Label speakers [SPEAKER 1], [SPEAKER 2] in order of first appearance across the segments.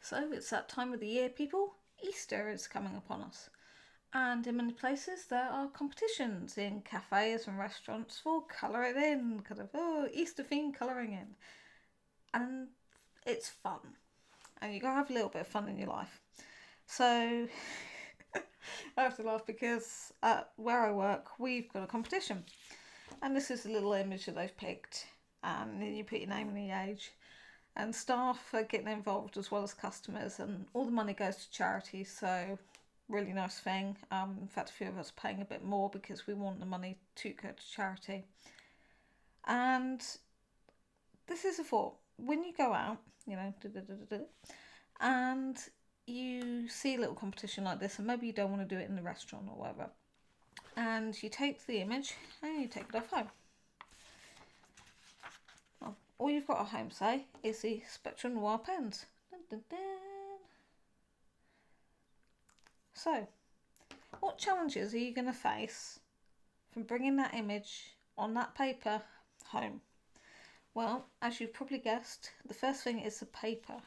[SPEAKER 1] So it's that time of the year, people. Easter is coming upon us. And in many places there are competitions in cafes and restaurants for colour it in, kind of, Easter themed colouring in. And it's fun. And you gotta have a little bit of fun in your life. So I have to laugh because at where I work we've got a competition. And this is a little image that they've picked. And then you put your name and your age. And staff are getting involved as well as customers, and all the money goes to charity, so really nice thing. In fact, a few of us are paying a bit more because we want the money to go to charity. And this is a thought. When you go out, and you see a little competition like this, and maybe you don't want to do it in the restaurant or whatever, and you take the image and you take it off home. All you've got at home, say, is the Spectrum Noir pens. Dun, dun, dun. So, what challenges are you going to face from bringing that image on that paper home? Well, as you've probably guessed, the first thing is the paper.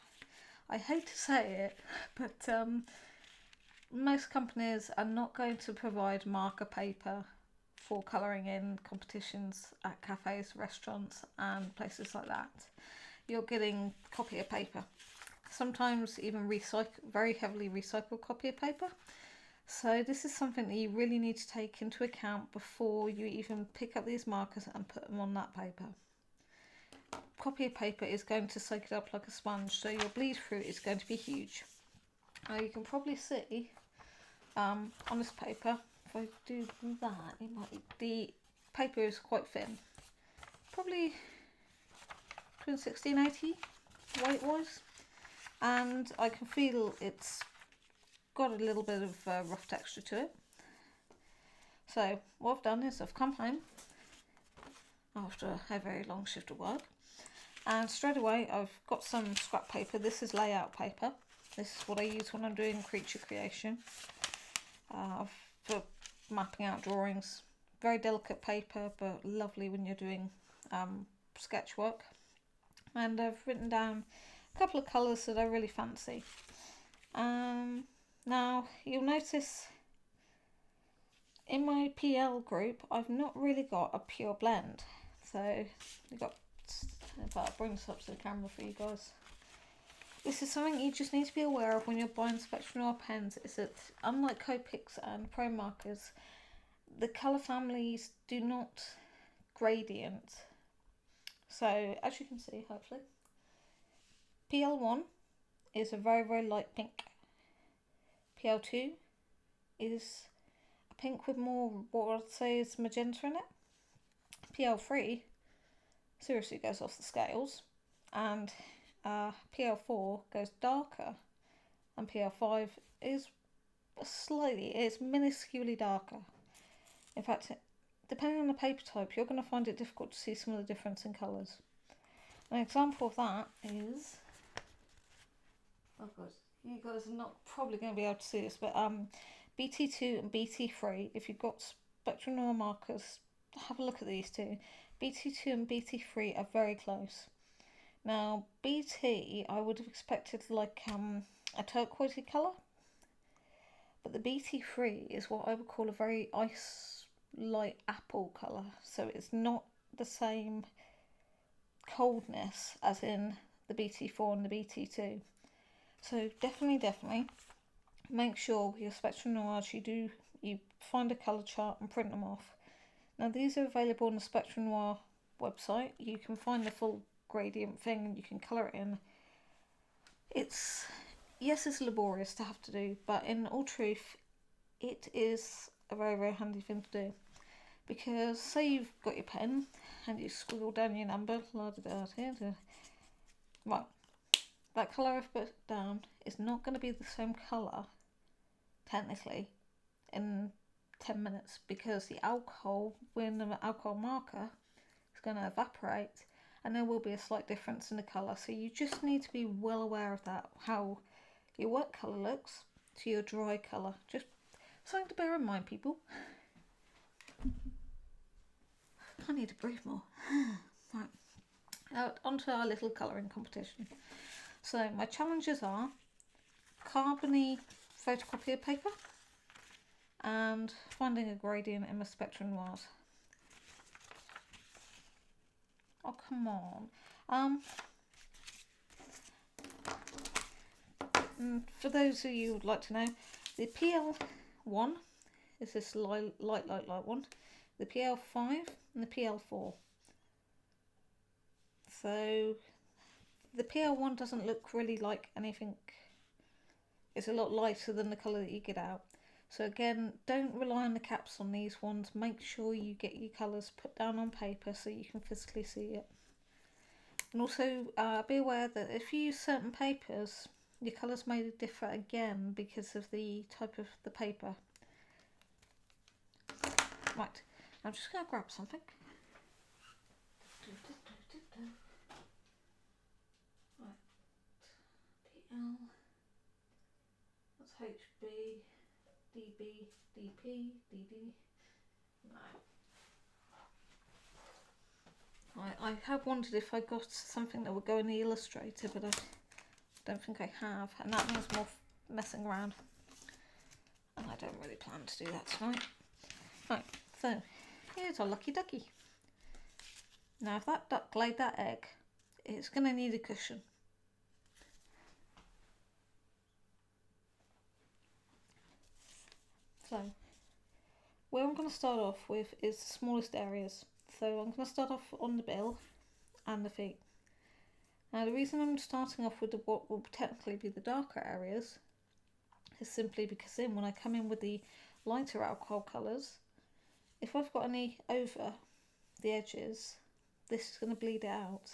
[SPEAKER 1] I hate to say it, but most companies are not going to provide marker paper for colouring in competitions at cafes, restaurants and places like that. You're getting copy of paper, sometimes even very heavily recycled copy of paper. So this is something that you really need to take into account before you even pick up these markers and put them on that paper. Copy of paper is going to soak it up like a sponge, so your bleed through is going to be huge. Now you can probably see on this paper, if I do that, the paper is quite thin, probably between 60 and 80 weight wise, and I can feel it's got a little bit of rough texture to it. So what I've done is I've come home after a very long shift of work, and straight away I've got some scrap paper. This is layout paper. This is what I use when I'm doing creature creation. For mapping out drawings. Very delicate paper, but lovely when you're doing sketch work. And I've written down a couple of colours that I really fancy. Now you'll notice in my PL group I've not really got a pure blend. So you've got, in fact I'll bring this up to the camera for you guys. This is something you just need to be aware of when you're buying Spectrum Noir pens, is that unlike Copics and Pro markers, the colour families do not gradient. So as you can see, hopefully, PL1 is a very, very light pink. PL2 is a pink with more what I'd say is magenta in it. PL3 seriously goes off the scales, and PL4 goes darker, and PL5 is it's minusculely darker. In fact, depending on the paper type, you're going to find it difficult to see some of the difference in colours. An example of that is, you guys are not probably going to be able to see this, but BT2 and BT3, if you've got Spectrum Noir markers, have a look at these two. BT2 and BT3 are very close. Now BT I would have expected like a turquoisey colour, but the BT3 is what I would call a very ice light apple colour, so it's not the same coldness as in the BT4 and the BT2. So definitely make sure with your Spectrum Noirs you find a colour chart and print them off. Now these are available on the Spectrum Noir website. You can find the full gradient thing and you can colour it in. It's laborious to have to do, but in all truth it is a very, very handy thing to do, because say you've got your pen and you scribble down your number, right, that colour I've put down is not going to be the same colour technically in 10 minutes, because the alcohol, when the alcohol marker is going to evaporate, and there will be a slight difference in the colour. So you just need to be well aware of that, how your wet colour looks to your dry colour. Just something to bear in mind, people. I need to breathe more. Right, onto our little colouring competition. So my challenges are carbony photocopier paper and finding a gradient in my Spectrum Noirs. Oh, come on. For those of you who would like to know, the PL1 is this light one, the PL5 and the PL4. So the PL1 doesn't look really like anything. It's a lot lighter than the colour that you get out. So again, don't rely on the caps on these ones. Make sure you get your colours put down on paper so you can physically see it. And also be aware that if you use certain papers, your colours may differ again because of the type of the paper. Right, I'm just going to grab something. Right, PL, that's HB, DB, DP, DD. No. I have wondered if I got something that would go in the Illustrator, but I don't think I have, and that means more messing around. And I don't really plan to do that tonight. Right, so here's our lucky ducky. Now if that duck laid that egg, it's going to need a cushion. So where I'm going to start off with is the smallest areas. So I'm going to start off on the bill and the feet. Now the reason I'm starting off with what will technically be the darker areas is simply because then when I come in with the lighter alcohol colours, if I've got any over the edges, this is going to bleed it out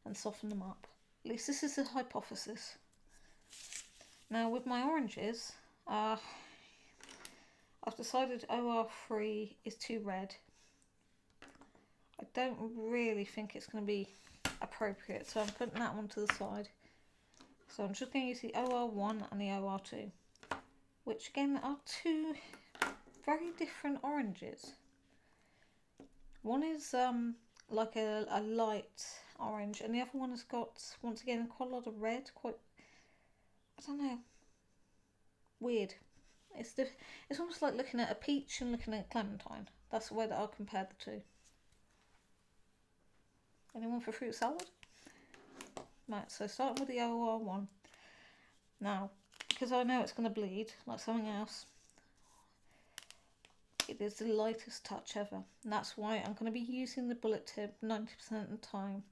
[SPEAKER 1] and soften them up. At least this is a hypothesis. Now with my oranges, I've decided OR3 is too red. I don't really think it's going to be appropriate, so I'm putting that one to the side. So I'm just going to use the OR1 and the OR2, which again are two very different oranges. One is like a light orange, and the other one has got, once again, quite a lot of red. Quite, I don't know, weird. It's almost like looking at a peach and looking at a clementine. That's the way that I'll compare the two. Anyone for fruit salad? Right, so starting with the OR1. Now, because I know it's going to bleed like something else, it is the lightest touch ever. And that's why I'm going to be using the bullet tip 90% of the time.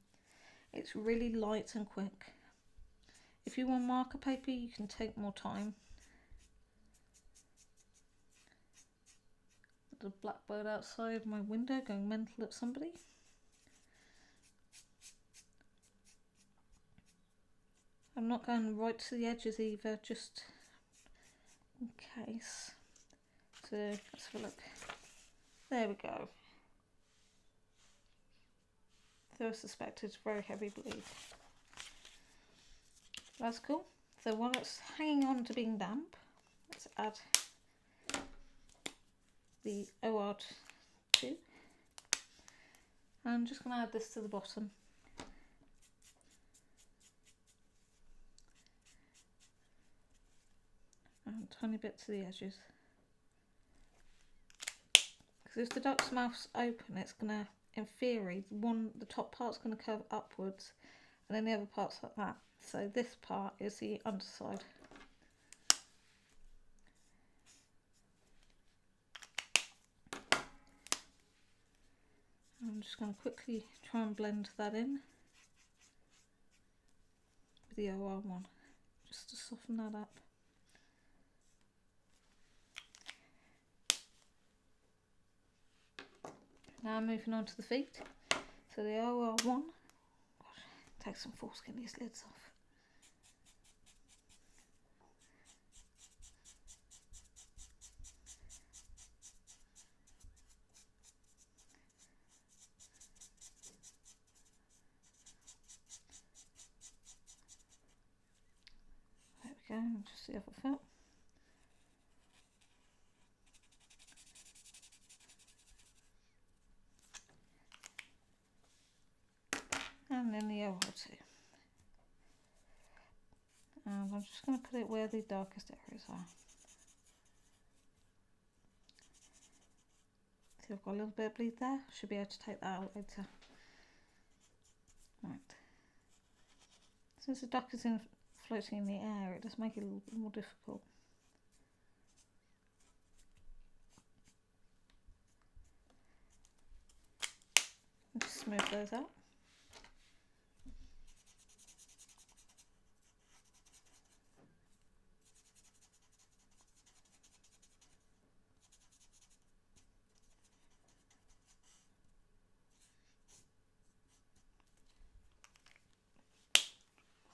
[SPEAKER 1] It's really light and quick. If you want marker paper, you can take more time. There's a blackbird outside my window going mental at somebody. I'm not going right to the edges either, just in case. So let's have a look. There we go. Though I suspect it's very heavy bleed. That's cool. So while it's hanging on to being damp, let's add the OR2. I'm just going to add this to the bottom. And a tiny bit to the edges. Because if the duck's mouth's open, it's going to, in theory, the top part's going to curve upwards, and then the other part's like that. So this part is the underside. I'm just going to quickly try and blend that in with the OR1, just to soften that up. Now moving on to the feet. So the OR1, gosh, take some force getting these lids off. There we go, and just the other foot. And then the OR2. And I'm just going to put it where the darkest areas are. See, I've got a little bit of bleed there. Should be able to take that out later. Right. Since the duck is floating in the air, it does make it a little bit more difficult. Just smooth those out.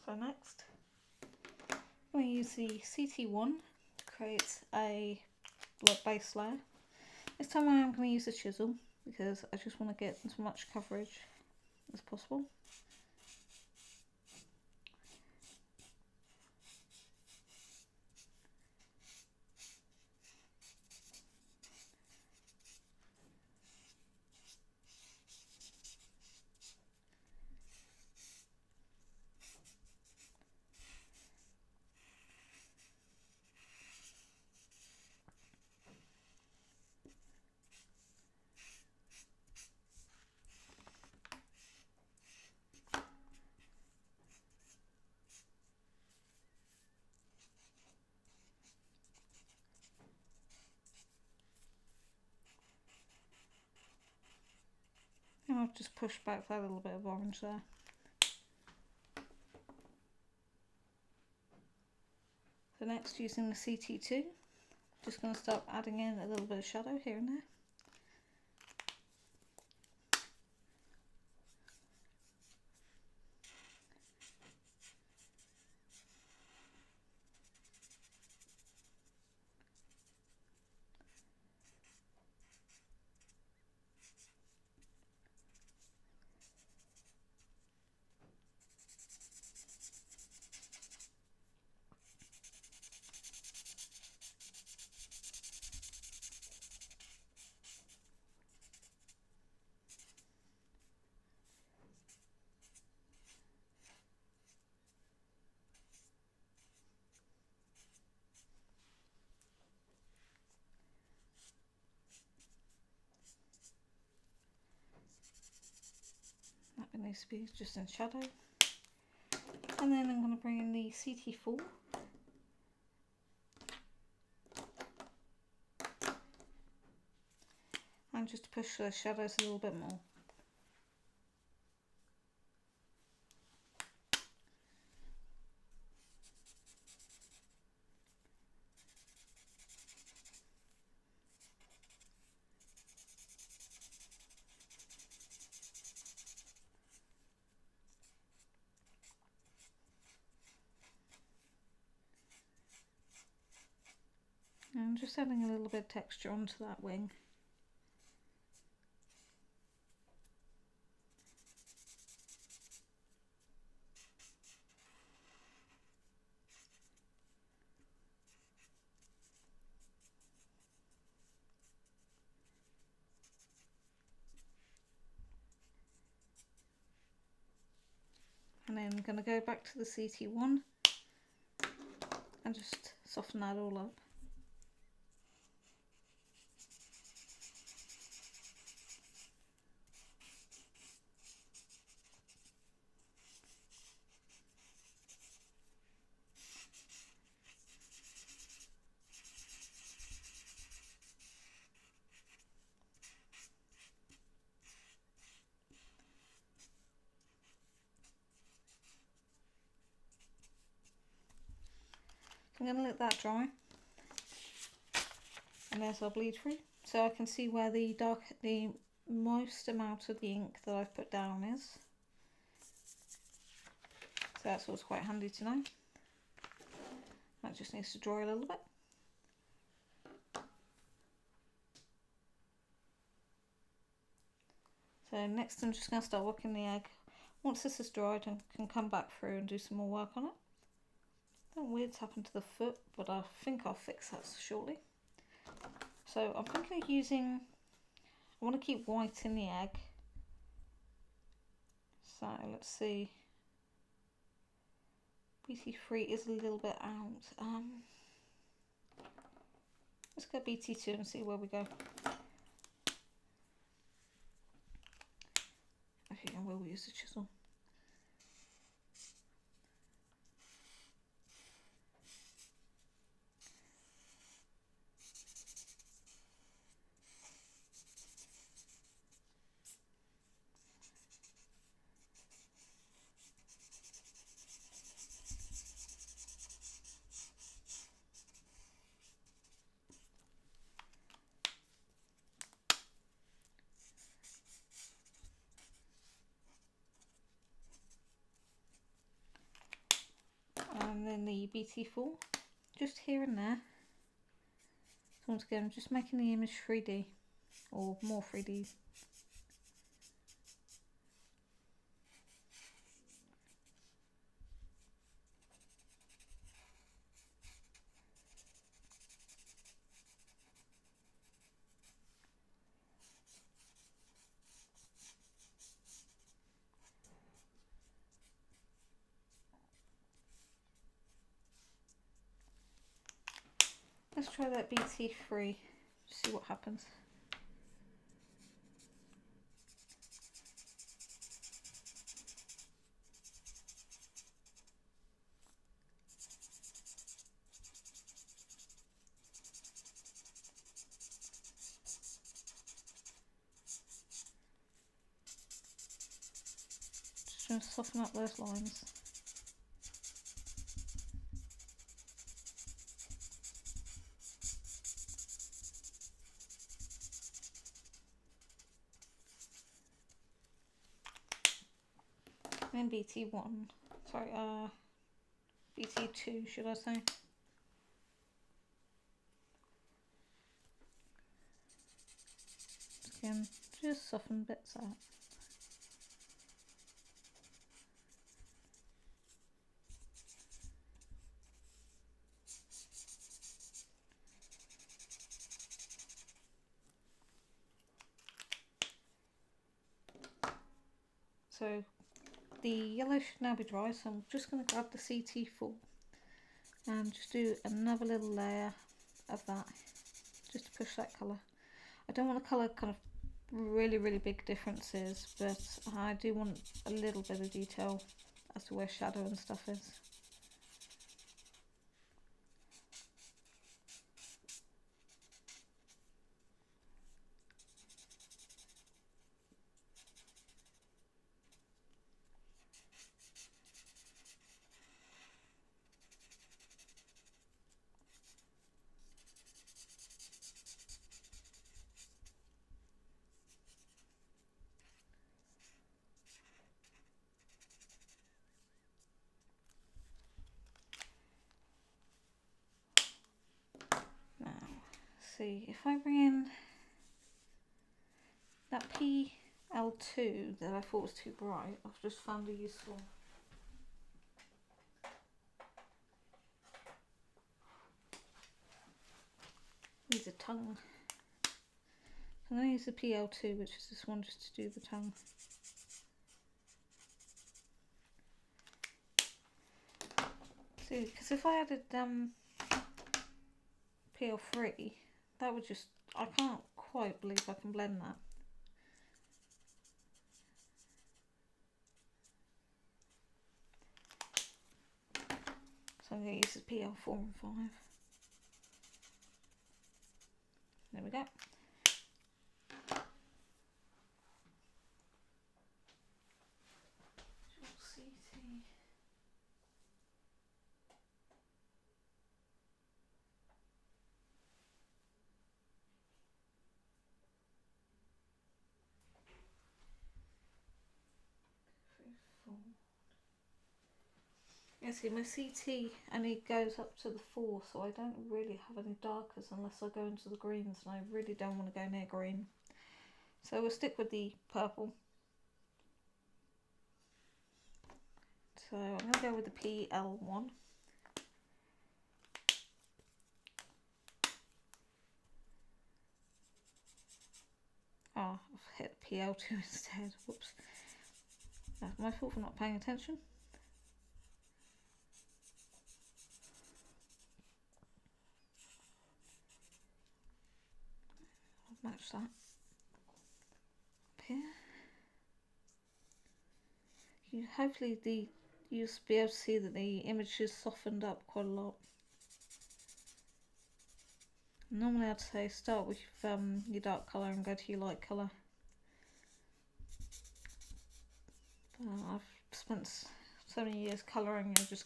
[SPEAKER 1] So next, I'm going to use the CT1 to create a base layer. This time I'm going to use a chisel because I just want to get as much coverage as possible. And I'll just push back that little bit of orange there. So next, using the CT2, just going to start adding in a little bit of shadow here and there. That needs to be just in shadow. And then I'm going to bring in the CT4. And just push the shadows a little bit more. And just adding a little bit of texture onto that wing. And then I'm going to go back to the CT1 and just soften that all up. I'm going to let that dry, and there's our bleed through, so I can see where the most amount of the ink that I've put down is. So that's what's quite handy to know. That just needs to dry a little bit. So next I'm just going to start working the egg. Once this is dried, I can come back through and do some more work on it. Something weird's happened to the foot, but I think I'll fix that shortly. So I'm thinking of using, I want to keep white in the egg. So let's see. BT3 is a little bit out. Let's go BT2 and see where we go. Okay, I will use the chisel. And then the BT4, just here and there. So once again, I'm just making the image 3D, or more 3D. Let's try that BT3, see what happens. Just trying to soften up those lines. And BT1, sorry, BT2 should I say. Again, just soften bits out. So the yellow should now be dry, so I'm just going to grab the CT4 and just do another little layer of that, just to push that colour. I don't want the colour kind of really big differences, but I do want a little bit of detail as to where shadow and stuff is. See, if I bring in that PL2 that I thought was too bright, I've just found a useful. Needs a tongue. I'm going to use the PL2, which is this one, just to do the tongue. See, because if I added PL3, that would just, I can't quite believe I can blend that. So I'm going to use the PL4 and 5. There we go. Yeah, see, my CT only goes up to the 4, so I don't really have any darkers unless I go into the greens, and I really don't want to go near green. So we'll stick with the purple. So I'm going to go with the PL1. Oh, I've hit PL2 instead. Whoops. That's my fault for not paying attention. match that. Up here. Hopefully you'll be able to see that the image is softened up quite a lot. Normally I'd say start with your dark colour and go to your light colour. I've spent so many years colouring, I just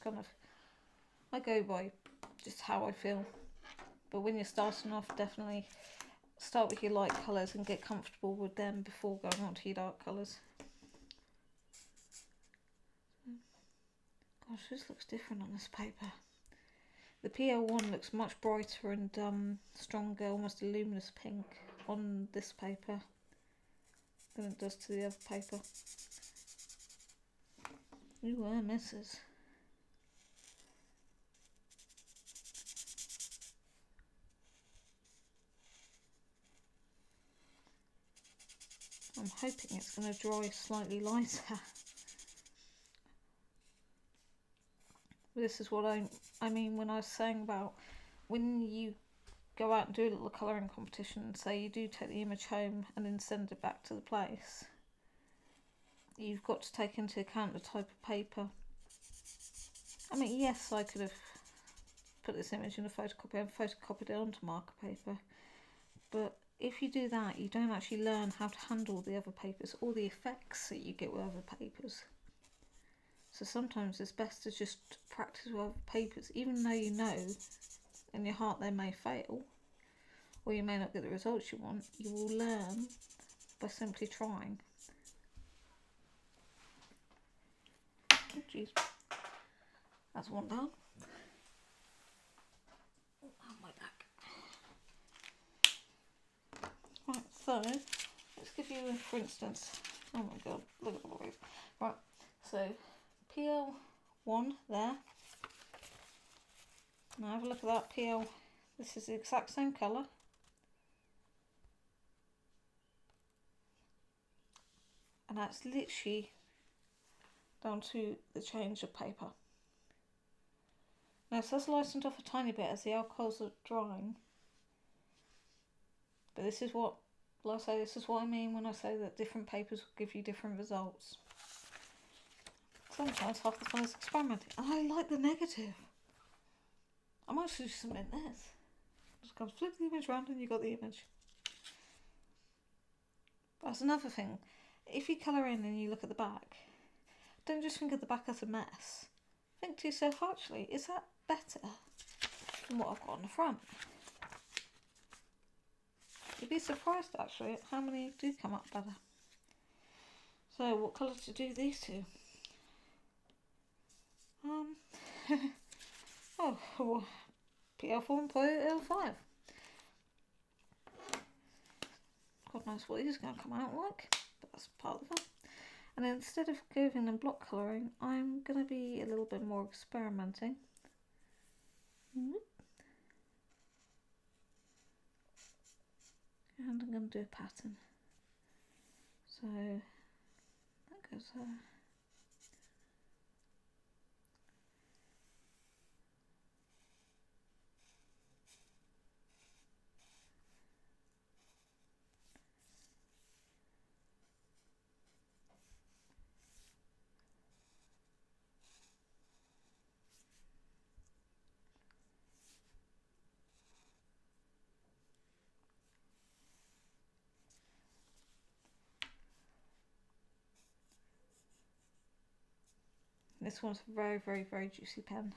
[SPEAKER 1] I go by just how I feel. But when you're starting off, definitely start with your light colours and get comfortable with them before going on to your dark colours. Gosh, this looks different on this paper. The PL1 looks much brighter and stronger, almost a luminous pink on this paper than it does to the other paper. Ooh, misses. I'm hoping it's going to dry slightly lighter. This is what I mean when I was saying about when you go out and do a little colouring competition, say you do take the image home and then send it back to the place, you've got to take into account the type of paper. I mean, yes, I could have put this image in a photocopy and photocopied it onto marker paper, but if you do that, you don't actually learn how to handle the other papers or the effects that you get with other papers. So sometimes it's best to just practice with other papers, even though you know in your heart they may fail or you may not get the results you want. You will learn by simply trying. Oh jeez, that's one down. Oh, my back. Right, so let's give you, for instance, oh my god, look at all these. Right, so PL1 there. Now have a look at that PL. This is the exact same colour. And that's literally down to the change of paper. Now, so that's lightened off a tiny bit as the alcohols are drying. But this is what, like I say, this is what I mean when I say that different papers will give you different results. Sometimes half the fun is experimenting. And I like the negative. I might actually submit this. Just gotta flip the image around and you got the image. That's another thing. If you colour in and you look at the back, don't just think of the back as a mess. Think to yourself, actually, is that better than what I've got on the front? You'd be surprised actually at how many do come up better. So what colour to do these two? Oh, PL4 and PL5. God knows what these are going to come out like, but that's part of the fun. And then instead of going and block colouring, I'm going to be a little bit more experimenting. And I'm going to do a pattern. So that goes there. This one's a very, very, very juicy pen.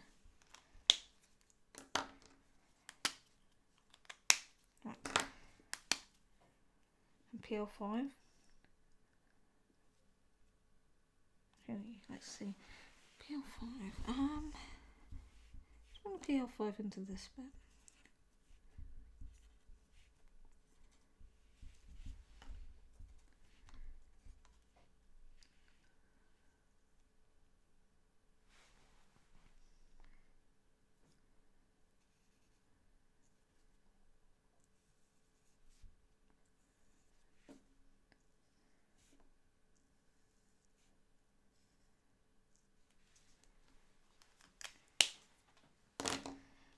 [SPEAKER 1] Right. And PL5. Let's see. PL5. Just want to PL5 into this bit.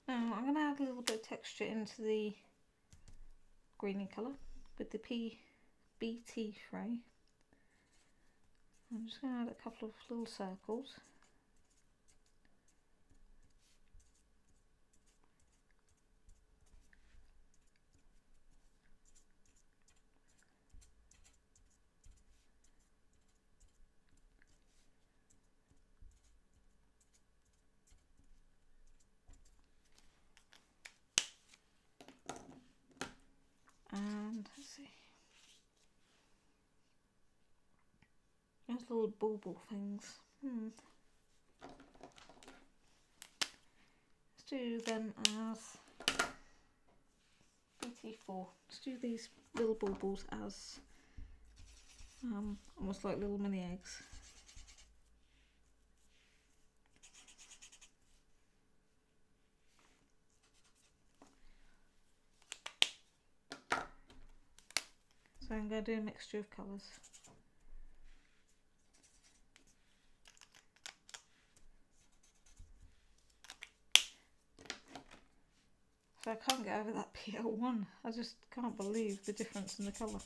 [SPEAKER 1] Now I'm going to add a little bit of texture into the greeny colour. with the BT tray. I'm just going to add a couple of little circles. And let's see, those little bauble things. Let's do them as BT4. Let's do these little baubles as almost like little mini eggs. So I'm going to do a mixture of colours. So I can't get over that PL1. I just can't believe the difference in the colour.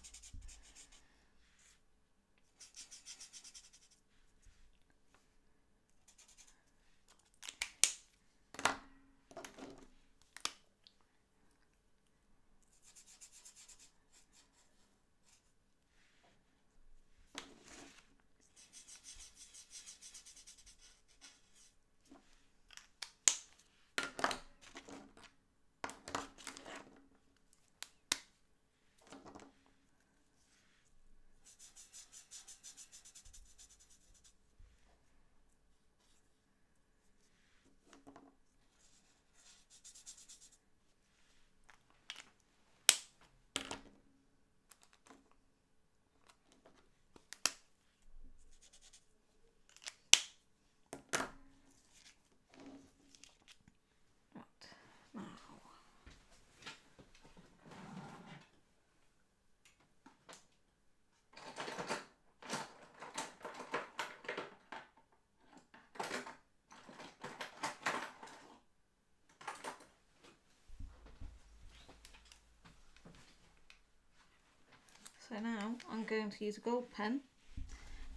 [SPEAKER 1] So now I'm going to use a gold pen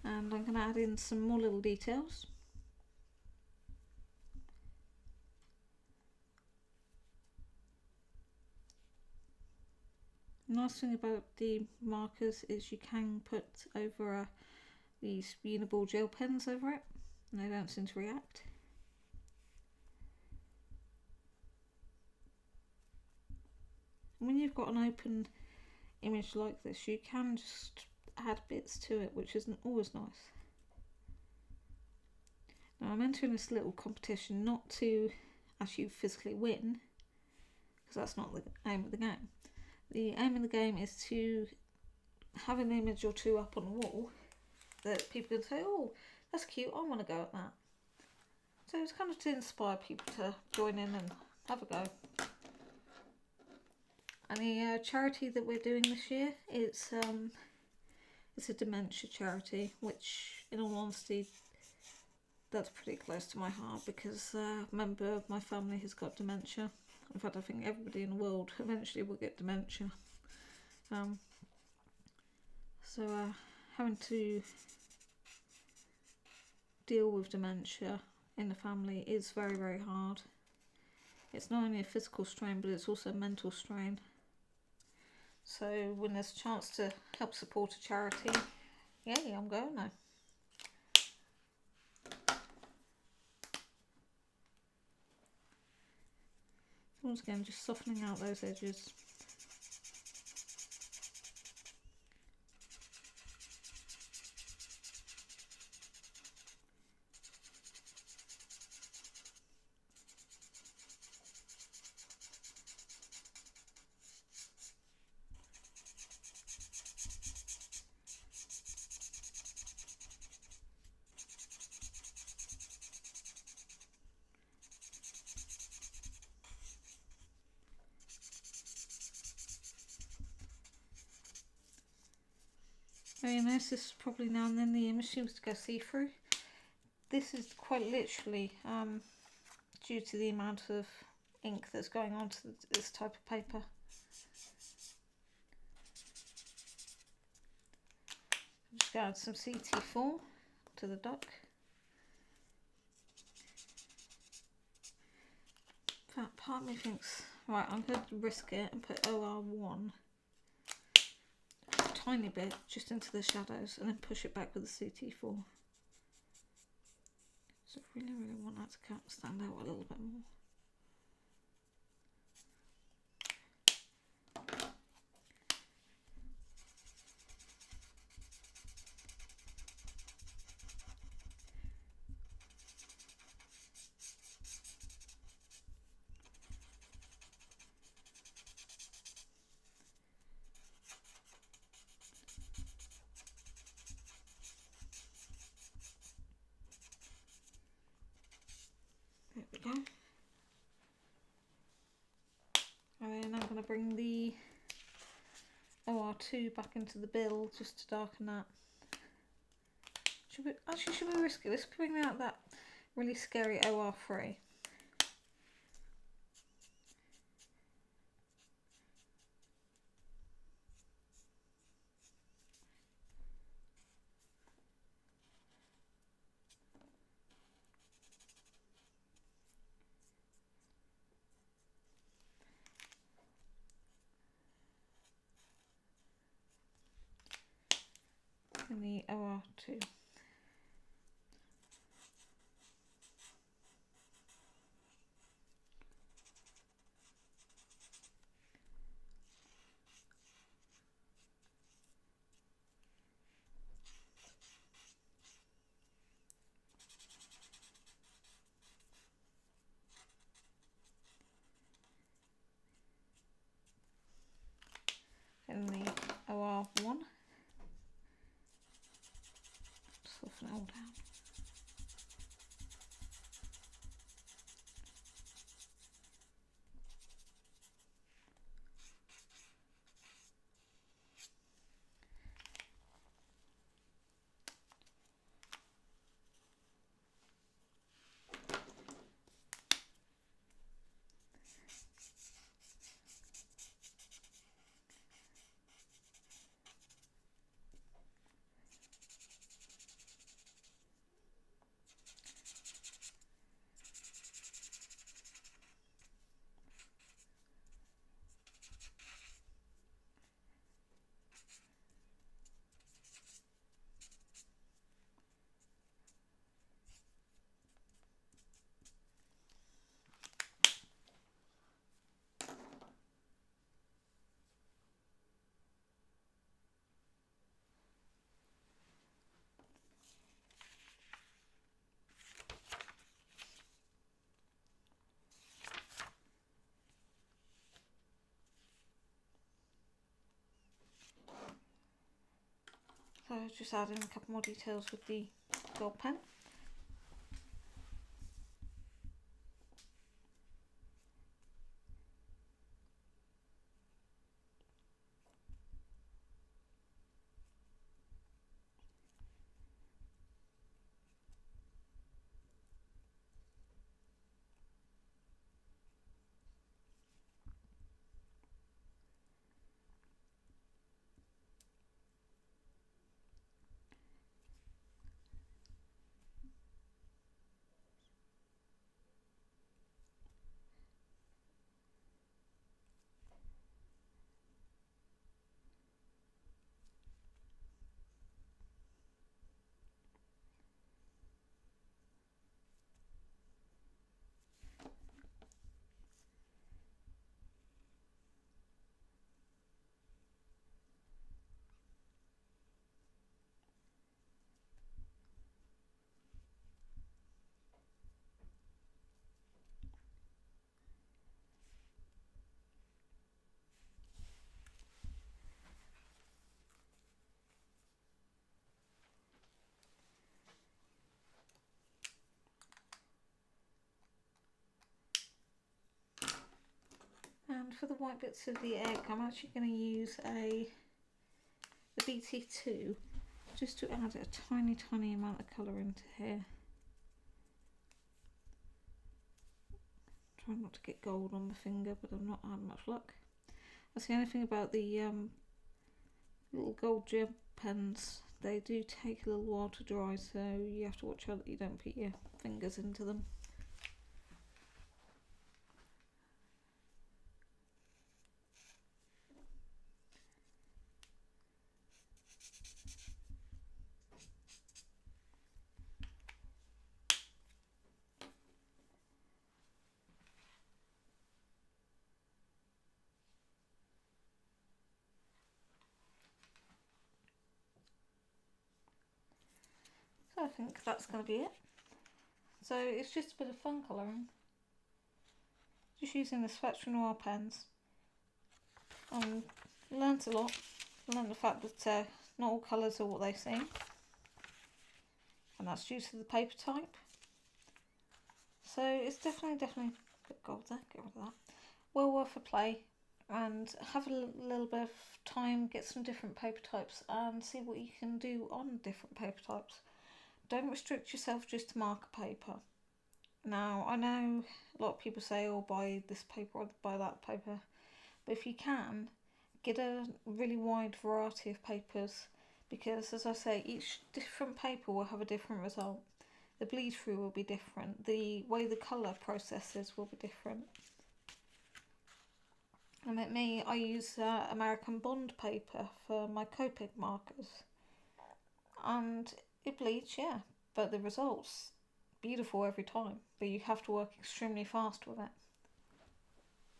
[SPEAKER 1] and I'm going to add in some more little details. The nice thing about the markers is you can put over these Uniball gel pens over it and they don't seem to react. When you've got an open image like this, you can just add bits to it, which isn't always nice. Now I'm entering this little competition not to actually physically win, because that's not the aim of the game. The aim of the game is to have an image or two up on the wall that people can say, oh, that's cute, I want to go at that. So it's kind of to inspire people to join in and have a go. And the charity that we're doing this year is it's a dementia charity, which in all honesty that's pretty close to my heart because a member of my family has got dementia. In fact, I think everybody in the world eventually will get dementia. So having to deal with dementia in the family is very, very hard. It's not only a physical strain, but it's also a mental strain. So when there's a chance to help support a charity, yeah, I'm going now. Once again, just softening out those edges. You notice this probably now and then the image seems to go see-through. This is quite literally due to the amount of ink that's going onto this type of paper. Just add some CT4 to the duck. In fact, part of me thinks, right, I'm going to risk it and put OR1 a tiny bit just into the shadows and then push it back with the CT4. So I really want that to stand out a little bit more. There we go. And then I'm going to bring the OR2 back into the bill just to darken that. Should we risk it? Let's bring out that really scary OR3. And the OR2. And the OR1. Soften it all down. So just add in a couple more details with the gold pen. And for the white bits of the egg, I'm actually going to use the BT2 just to add a tiny amount of colour into here. Try not to get gold on the finger, but I've not had much luck. That's the only thing about the little gold gel pens. they do take a little while to dry, so you have to watch out that you don't put your fingers into them. So I think that's going to be it. So it's just a bit of fun colouring. Just using the Spectrum Noir pens. Learnt a lot. Learnt the fact that not all colours are what they seem. And that's due to the paper type. So it's definitely a bit gold there, get rid of that. Well worth a play, and have a little bit of time, get some different paper types and see what you can do on different paper types. Don't restrict yourself just to marker paper. Now, I know a lot of people say, oh, buy this paper or buy that paper, but if you can, get a really wide variety of papers, because as I say, each different paper will have a different result. The bleed through will be different, the way the colour processes will be different. And at me, I use American Bond paper for my Copic markers, and it bleeds, yeah, but the results beautiful every time, but you have to work extremely fast with it.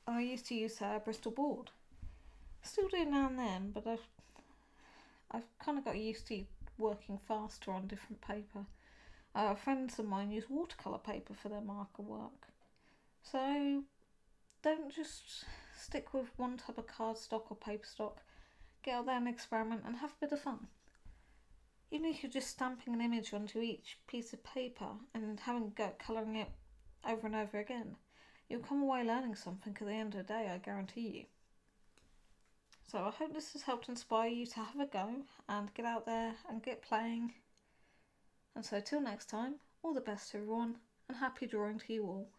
[SPEAKER 1] I used to use Bristol board, still do now and then, but I've kind of got used to working faster on different paper. Friends of mine use watercolour paper for their marker work, so don't just stick with one type of cardstock or paper stock. Get out there and experiment and have a bit of fun. Even if you're just stamping an image onto each piece of paper and having a go at colouring it over and over again, you'll come away learning something at the end of the day, I guarantee you. So I hope this has helped inspire you to have a go and get out there and get playing. And so till next time, all the best everyone, and happy drawing to you all.